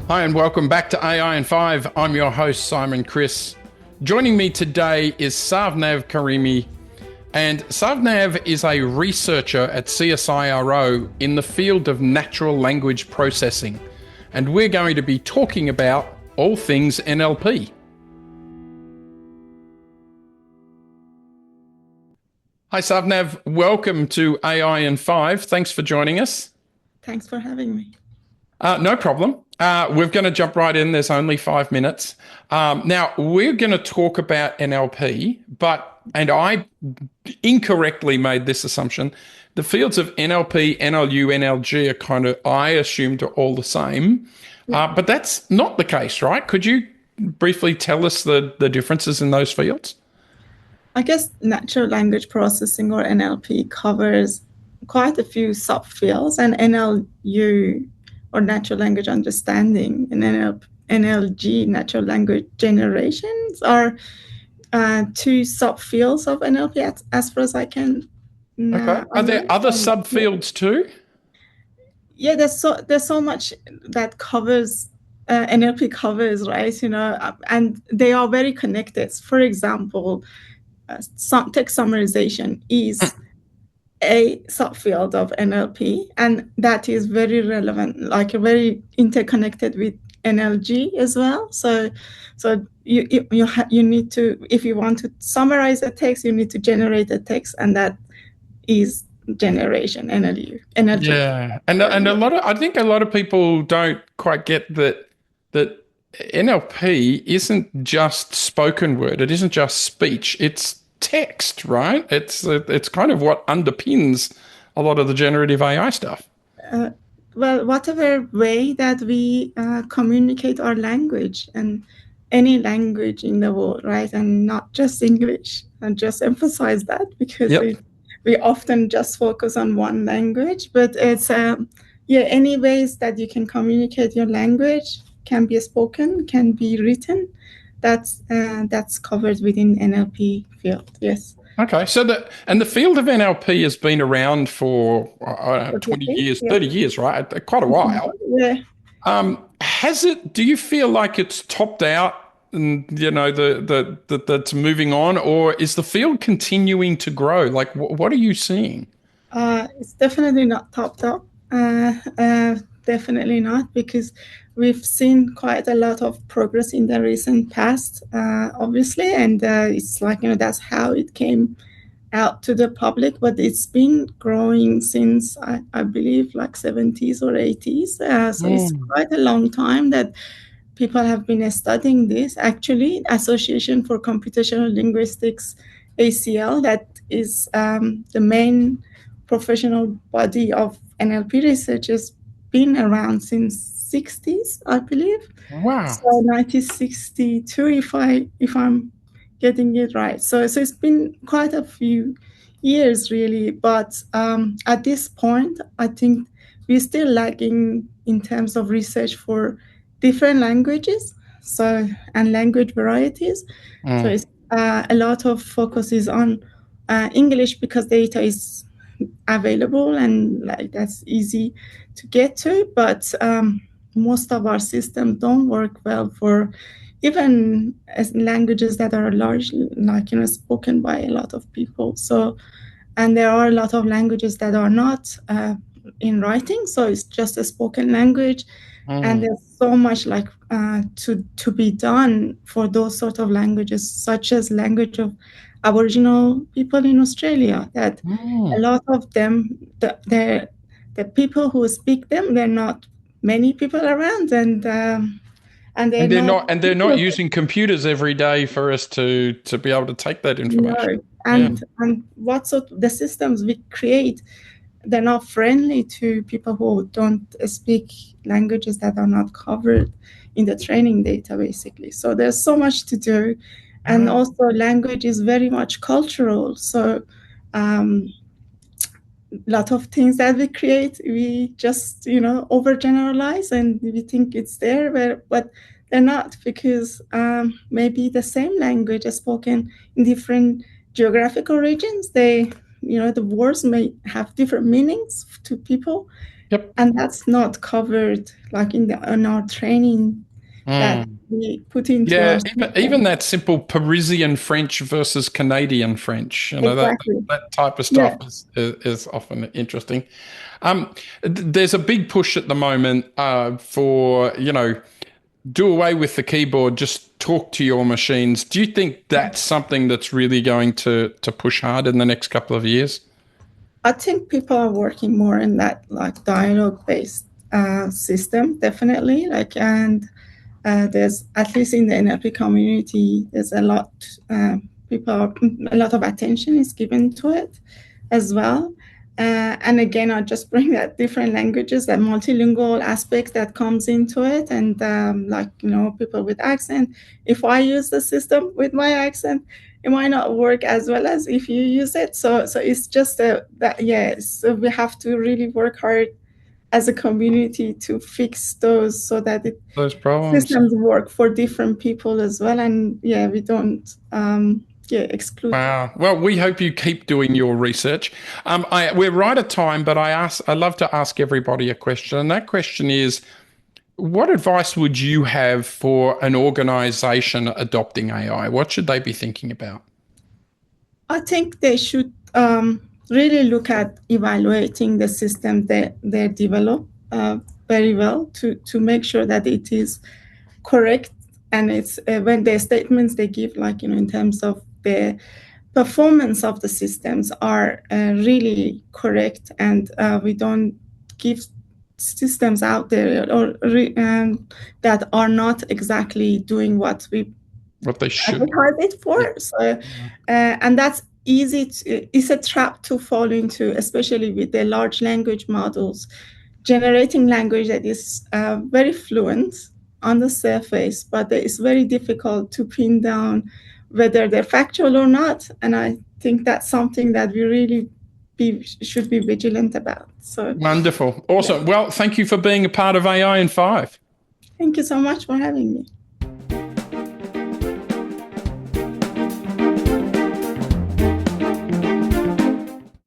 Hi, and welcome back to AI in 5. I'm your host, Simon Chris. Joining me today is Sarvnaz Karimi. And Sarvnaz is a researcher at CSIRO in the field of natural language processing. And we're going to be talking about all things NLP. Hi, Sarvnaz. Welcome to AI in 5. Thanks for joining us. Thanks for having me. No problem. We're going to jump right in. There's only 5 minutes. Now, we're going to talk about NLP, and I incorrectly made this assumption. The fields of NLP, NLU, NLG are kind of, I assumed, are all the same. But that's not the case, right? Could you briefly tell us the differences in those fields? I guess natural language processing, or NLP, covers quite a few subfields, and NLU, or natural language understanding, and NLG, natural language generations, are two subfields of NLP as far as I can. Okay. Are there other subfields too? Yeah, there's so much that covers NLP covers, right? And they are very connected. For example, text summarization is a subfield of NLP, and that is very relevant, like very interconnected with NLG as well. So you need to, if you want to summarize a text, you need to generate a text, and that is generation, NLU. Yeah, and I think a lot of people don't quite get that NLP isn't just spoken word. It isn't just speech. It's text, right? It's kind of what underpins a lot of the generative AI stuff. Well, whatever way that we communicate our language, and any language in the world, right? And not just English, and just emphasize that, because we often just focus on one language, but it's any ways that you can communicate your language, can be spoken, can be written. That's covered within NLP field. Yes. Okay, so the field of NLP has been around for 20 years, 30 years, right? Quite a while. Yeah. Do you feel like it's topped out, and that's moving on, or is the field continuing to grow? Like, what are you seeing? It's definitely not topped up. Definitely not, because we've seen quite a lot of progress in the recent past, obviously, and it's like, that's how it came out to the public, but it's been growing since I believe like 70s or 80s. So it's quite a long time that people have been studying this. Actually, Association for Computational Linguistics, ACL, that is the main professional body of NLP research, has been around since 60s, I believe. Wow. So 1962, if I'm getting it right. So it's been quite a few years, really. But at this point, I think we're still lagging in terms of research for different languages, and language varieties. So it's a lot of focus is on English, because data is available and like that's easy to get to. But most of our systems don't work well for even as languages that are largely spoken by a lot of people. So, and there are a lot of languages that are not in writing, so it's just a spoken language. And there's so much to be done for those sort of languages, such as language of Aboriginal people in Australia, that a lot of them, the people who speak them, they're not many people around, and they're not using computers every day for us to be able to take that information. No. And what sort of the systems we create, they're not friendly to people who don't speak languages that are not covered in the training data, basically. So there's so much to do. And also language is very much cultural. So a lot of things that we create, we just, overgeneralize, and we think it's there, but they're not, because maybe the same language is spoken in different geographical regions. The words may have different meanings to people, Yep. and that's not covered like in our training that Mm. we put into our Yeah, even system. that simple Parisian French versus Canadian French, that Exactly. that type of Yeah. stuff is often interesting. There's a big push at the moment for do away with the keyboard, just talk to your machines. Do you think that's something that's really going to push hard in the next couple of years? I think people are working more in that like dialogue based system, definitely. Like, and there's at least in the NLP community, there's a lot a lot of attention is given to it as well. And again, I just bring that different languages, that multilingual aspect that comes into it, and like people with accent. If I use the system with my accent, it might not work as well as if you use it. So it's just that yeah. So we have to really work hard as a community to fix those so that Those problems. systems work for different people as well, and yeah, we don't yeah exclude. Wow. Well, we hope you keep doing your research. We're right at time, but I love to ask everybody a question, and that question is, what advice would you have for an organization adopting AI? What should they be thinking about? I think they should really look at evaluating the system that they develop very well to make sure that it is correct, and it's when the statements they give, like in terms of the performance of the systems are really correct, and we don't give systems out there that are not exactly doing what we What they should. advertise it Yeah. for. So, and that's easy. It's a trap to fall into, especially with the large language models, generating language that is very fluent on the surface, but it's very difficult to pin down whether they're factual or not. And I think that's something that we really should be vigilant about. So, Wonderful. yeah. Awesome. Well, thank you for being a part of AI in 5. Thank you so much for having me.